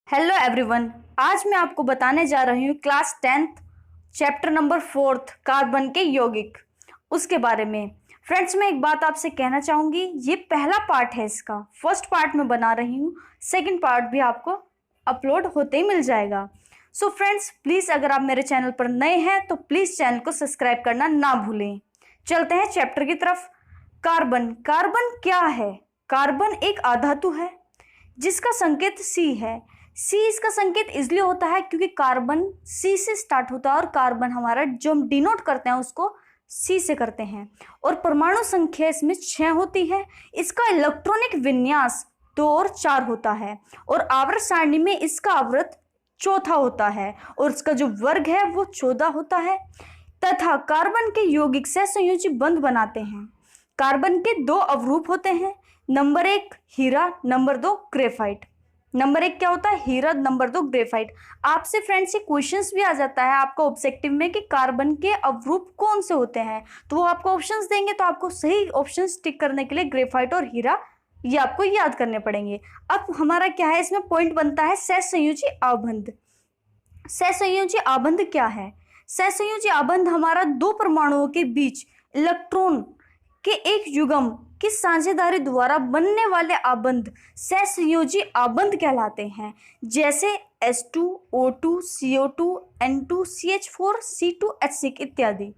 Hello everyone. आज मैं आपको बताने जा रही हूँ class 10th chapter number 4 carbon के यौगिक उसके बारे में। फ्रेंड्स, मैं एक बात आपसे कहना चाहूँगी, ये पहला पार्ट है, इसका फर्स्ट पार्ट मैं बना रही हूँ, सेकंड पार्ट भी आपको अपलोड होते ही मिल जाएगा। सो फ्रेंड्स, प्लीज़ अगर आप मेरे चैनल पर नए हैं तो प्लीज़ चैनल को सब्सक्राइब करना ना भूलें। चलते हैं चैप्टर की तरफ। कार्बन। कार्बन क्या है? कार्बन एक अधातु है जिसका संकेत सी है। सी इसका संकेत इसलिए होता है क्योंकि कार्बन सी से स्टार्ट होता है और कार्बन हमारा जो हम डिनोट करते हैं उसको सी से करते हैं। और परमाणु संख्या इसमें 6 होती है। इसका इलेक्ट्रॉनिक विन्यास 2 और 4 होता है और आवर्त सारणी में इसका आवर्त चौथा होता है और इसका जो वर्ग है वो 14 होता है। तथा कार्बन के यौगिक सहसंयोजी बंध बनाते हैं। कार्बन के 2 अवरूप होते हैं, नंबर 1 हीरा, नंबर 2 ग्रेफाइट। नंबर 1 क्या होता है? हीरा, नंबर 2 ग्रेफाइट। आपसे फ्रेंड्स ये क्वेश्चंस भी आ जाता है आपका ऑब्जेक्टिव में कि कार्बन के अवरूप कौन से होते हैं, तो वो आपको ऑप्शंस देंगे, तो आपको सही ऑप्शंस टिक करने के लिए ग्रेफाइट और हीरा ये आपको याद करने पड़ेंगे। अब हमारा क्या है, इसमें पॉइंट बनता है सहसंयोजी आबंध। सहसंयोजी आबंध क्या है? सहसंयोजी आबंध हमारा 2 परमाणुओं के बीच इलेक्ट्रॉन के एक युग्म की साझेदारी द्वारा बनने वाले आबंध सहसंयोजी आबंध कहलाते हैं, जैसे H2, O2, CO2, N2, CH4, C2H6 इत्यादि।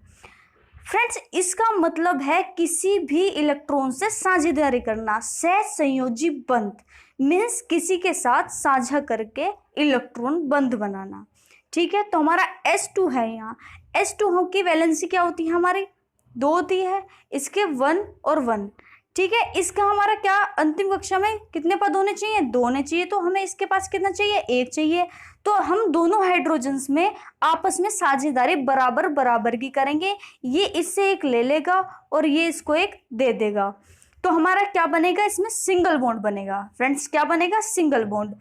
फ्रेंड्स, इसका मतलब है किसी भी इलेक्ट्रॉन से साझेदारी करना। सहसंयोजी बंध मीन्स किसी के साथ साझा करके इलेक्ट्रॉन बंध बनाना। ठीक है, तो हमारा H2 है, यहाँ H2 की वैलेंसी क्या होती है? हमारी 2 होती है, इसके 1 और 1। ठीक है, इसका हमारा क्या अंतिम कक्षा में कितने पद होने चाहिए? 2 होने चाहिए। तो हमें इसके पास कितना चाहिए? 1 चाहिए। तो हम दोनों हाइड्रोजन्स में आपस में साझेदारी बराबर बराबर की करेंगे। ये इससे एक ले लेगा और ये इसको एक दे देगा, तो हमारा क्या बनेगा? इसमें सिंगल बॉन्ड बनेगा। फ्रेंड्स, क्या बनेगा? Single bond.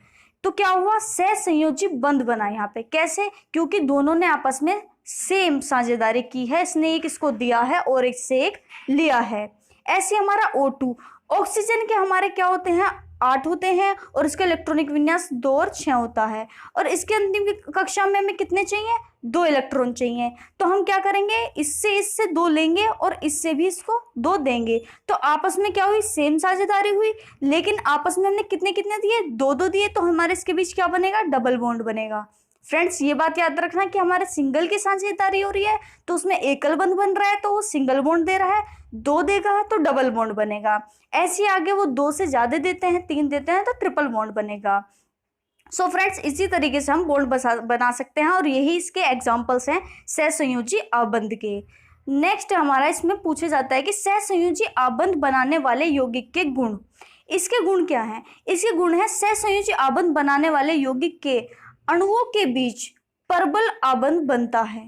तो क्या हुआ? सहसंयोजी बंध बना यहाँ पे। कैसे? क्योंकि दोनों ने आपस में सेम साझेदारी की है, इसने एक इसको दिया है और इससे एक लिया है। ऐसे हमारा O2, ऑक्सीजन के हमारे क्या होते हैं? 8 होते हैं और इसका इलेक्ट्रॉनिक विन्यास 2 और 6 होता है। और इसके अंतिम कक्षा में हमें कितने चाहिए? 2 इलेक्ट्रॉन चाहिए। तो हम क्या करेंगे? इससे 2 लेंगे और इससे भी इसको 2 देंगे। तो आपस में क्या हुई? सेम साझेदारी हुई, लेकिन आपस में हमने कितने कितने दिए? 2 दिए। तो हमारे इसके बीच क्या बनेगा? डबल बॉन्ड बनेगा। फ्रेंड्स, ये बात याद रखना कि हमारे सिंगल की साझेदारी हो रही है तो उसमें एकल बंध बन रहा है तो वो सिंगल बॉन्ड दे रहा है, 2 देगा तो डबल बॉन्ड बनेगा। ऐसे आगे वो 2 से ज्यादा देते हैं, 3 देते हैं तो ट्रिपल बॉन्ड बनेगा। सो फ्रेंड्स, इसी तरीके से हम बॉन्ड बना सकते हैं और यही इसके एग्जाम्पल्स हैं सहसंयोजी आबंध के। नेक्स्ट हमारा इसमें पूछा जाता है कि सहसंयोजी आबंध बनाने वाले यौगिक के गुण। इसके गुण क्या हैं? इसके गुण है सहसंयोजी आबंध बनाने वाले यौगिक के अणुओं के बीच परबल आबंध बनता है।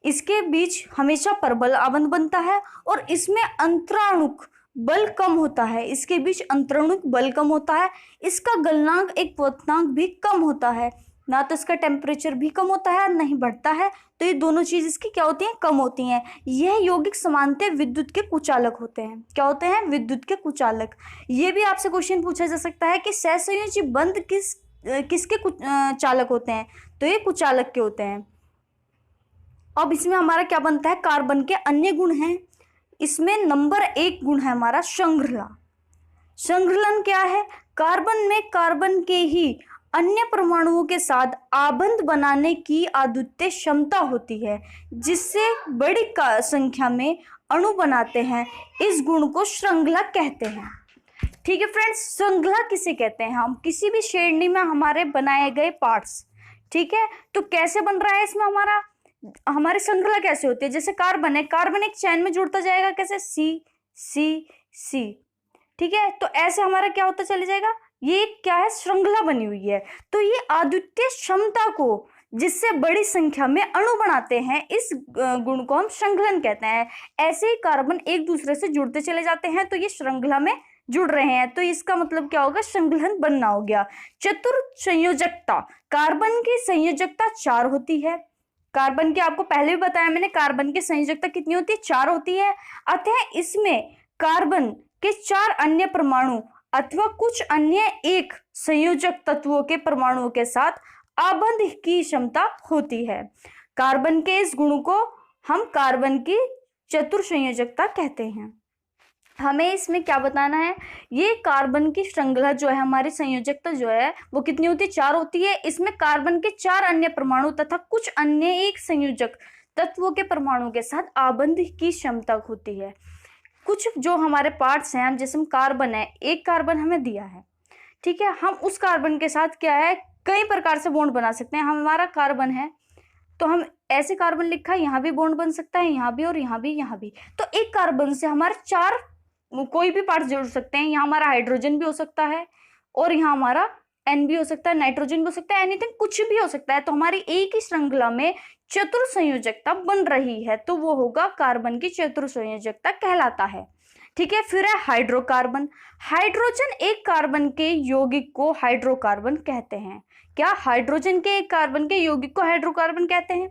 इसके बीच हमेशा परबल आबंध बनता है और इसमें अंतराणुक बल कम होता है। इसके बीच अंतराणुक बल कम होता है। इसका गलनांक एक क्वथनांक भी कम होता है, ना तो इसका टेम्परेचर भी कम होता है नहीं बढ़ता है। तो ये दोनों चीज इसकी क्या होती हैं? कम होती हैं। यह यौगिक सामान्यतः विद्युत के कुचालक होते हैं। क्या होते हैं? विद्युत के कुचालक। ये भी आपसे क्वेश्चन पूछा जा सकता है कि सहसंयोजी बंध किसके चालक होते हैं? तो ये कुचालक के होते हैं। अब इसमें हमारा क्या बनता है? कार्बन के अन्य गुण हैं। इसमें नंबर 1 गुण है हमारा श्रृंखला। श्रृंखलन क्या है? कार्बन में कार्बन के ही अन्य परमाणुओं के साथ आबंध बनाने की अद्वितीय क्षमता होती है, जिससे बड़ी संख्या में अणु बनाते हैं। इस गुण को श्रृंखला कहते हैं। ठीक है फ्रेंड्स, श्रृंखला किसे कहते हैं? हम किसी भी श्रेणी में हमारे बनाए गए पार्ट्स। ठीक है, तो कैसे बन रहा है इसमें हमारी श्रृंखला कैसे होती है? जैसे कार्बन है, कार्बन एक चैन में जुड़ता जाएगा, कैसे? सी सी सी। ठीक है, तो ऐसे हमारा क्या होता चले जाएगा? ये क्या है? श्रृंखला बनी हुई है। तो ये अद्वितीय क्षमता को जिससे बड़ी संख्या में अणु बनाते हैं, इस गुण को हम श्रृंखलन कहते हैं। ऐसे ही कार्बन एक दूसरे से जुड़ते चले जाते हैं तो ये श्रृंखला में जुड़ रहे हैं, तो इसका मतलब क्या होगा? श्रृंखलन बनना हो गया। चतुर्थ संयोजकता। कार्बन की संयोजकता 4 होती है। कार्बन की आपको पहले भी बताया मैंने, कार्बन की संयोजकता कितनी होती है? 4 होती है। अतः इसमें कार्बन के 4 अन्य परमाणु अथवा कुछ अन्य एक संयोजक तत्वों के परमाणुओं के साथ आबंध की क्षमता होती है। कार्बन के इस गुण को हम कार्बन की चतुर्संयोजकता कहते हैं। हमें इसमें क्या बताना है, ये कार्बन की श्रृंखला जो है, हमारी संयोजकता जो है वो कितनी होती है, 4 होती है। इसमें कार्बन के 4 अन्य परमाणु तथा कुछ अन्य एक संयोजक तत्वों के परमाणु के साथ आबंध की क्षमता होती है। कुछ जो हमारे पार्ट्स हैं, जैसे कार्बन है, एक कार्बन हमें दिया है, ठीक है, हम उस कार्बन के साथ क्या है, कई प्रकार से बॉन्ड बना सकते हैं। हमारा कार्बन है तो हम ऐसे कार्बन लिखा है, यहाँ भी बॉन्ड बन सकता है, यहाँ भी और यहाँ भी, यहाँ भी। तो एक कार्बन से हमारे 4 कोई भी पार्ट जोड़ सकते हैं। यहाँ हमारा हाइड्रोजन भी हो सकता है और यहाँ हमारा N भी हो सकता है, नाइट्रोजन भी हो सकता है, एनीथिंग कुछ भी हो सकता है। तो हमारी एक ही श्रृंखला में चतुर संयोजकता बन रही है, तो वो होगा कार्बन की चतुर संयोजकता कहलाता है। ठीक है, फिर है हाइड्रोकार्बन। हाइड्रोजन एक कार्बन के यौगिक को हाइड्रोकार्बन कहते हैं। क्या हाइड्रोजन के एक कार्बन के यौगिक को हाइड्रोकार्बन कहते हैं?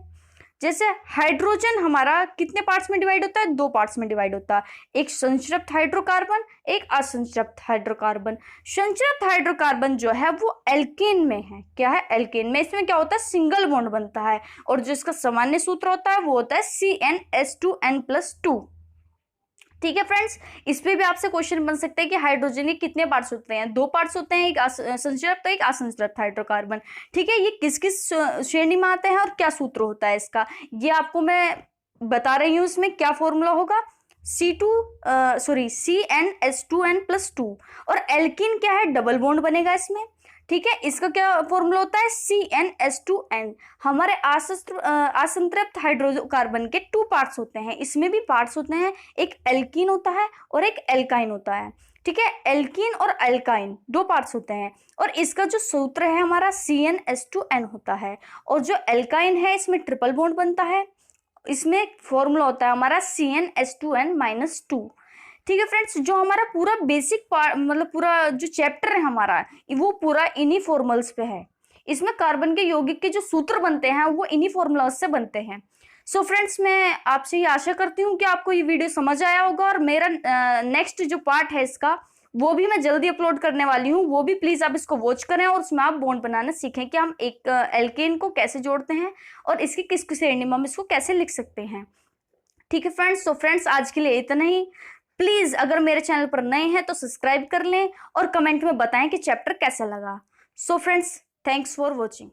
जैसे हाइड्रोजन हमारा कितने पार्ट्स में डिवाइड होता है, 2 पार्ट्स में डिवाइड होता है, एक संतृप्त हाइड्रोकार्बन, एक असंतृप्त हाइड्रोकार्बन। संतृप्त हाइड्रोकार्बन जो है वो एल्केन में है। क्या है? एल्केन में। इसमें क्या होता है, सिंगल बॉन्ड बनता है और जो इसका सामान्य सूत्र होता है वो होता है CnH2n+2। ठीक है फ्रेंड्स, इस पे भी आपसे क्वेश्चन बन सकते हैं कि हाइड्रोजन के कितने पार्ट्स होते हैं, 2 पार्ट्स होते हैं, एक संतृप्त एक असंतृप्त हाइड्रोकार्बन। ठीक है, ये किस किस श्रेणी में आते हैं और क्या सूत्र होता है इसका, ये आपको मैं बता रही हूँ। इसमें क्या फॉर्मूला होगा, CnH2n+2 और एल्कीन क्या है, डबल बॉन्ड बनेगा इसमें। ठीक है, इसका क्या फॉर्मूला होता है, CnH2n। हमारे असंतृप्त हाइड्रोकार्बन के 2 पार्ट्स होते हैं, इसमें भी पार्ट्स होते हैं, एक एल्कीन होता है और एक एल्काइन होता है। ठीक है, एल्कीन और एल्काइन 2 पार्ट्स होते हैं और इसका जो सूत्र है हमारा CnH2n होता है। और जो एल्काइन है इसमें ट्रिपल बॉन्ड बनता है, इसमें फॉर्मूला होता है हमारा CnH2n-2। ठीक है फ्रेंड्स, जो हमारा पूरा बेसिक पार्ट मतलब पूरा जो चैप्टर है हमारा वो पूरा इन्हीं फॉर्मूल्स पे है। इसमें कार्बन के यौगिक के जो सूत्र बनते हैं वो इन्हीं फॉर्मूलाज से बनते हैं। सो फ्रेंड्स, मैं आपसे ये आशा करती हूँ कि आपको ये वीडियो समझ आया होगा और मेरा नेक्स्ट जो पार्ट है इसका वो भी मैं जल्दी अपलोड करने वाली हूँ, वो भी प्लीज आप इसको वॉच करें और उसमें आप बॉन्ड बनाना सीखें कि हम एक एल्केन को कैसे जोड़ते हैं और इसकी किस श्रेणी में हम इसको कैसे लिख सकते हैं। ठीक है फ्रेंड्स, तो फ्रेंड्स आज के लिए इतना ही। प्लीज अगर मेरे चैनल पर नए हैं तो सब्सक्राइब कर लें और कमेंट में बताएं कि चैप्टर कैसा लगा। So friends, thanks for watching.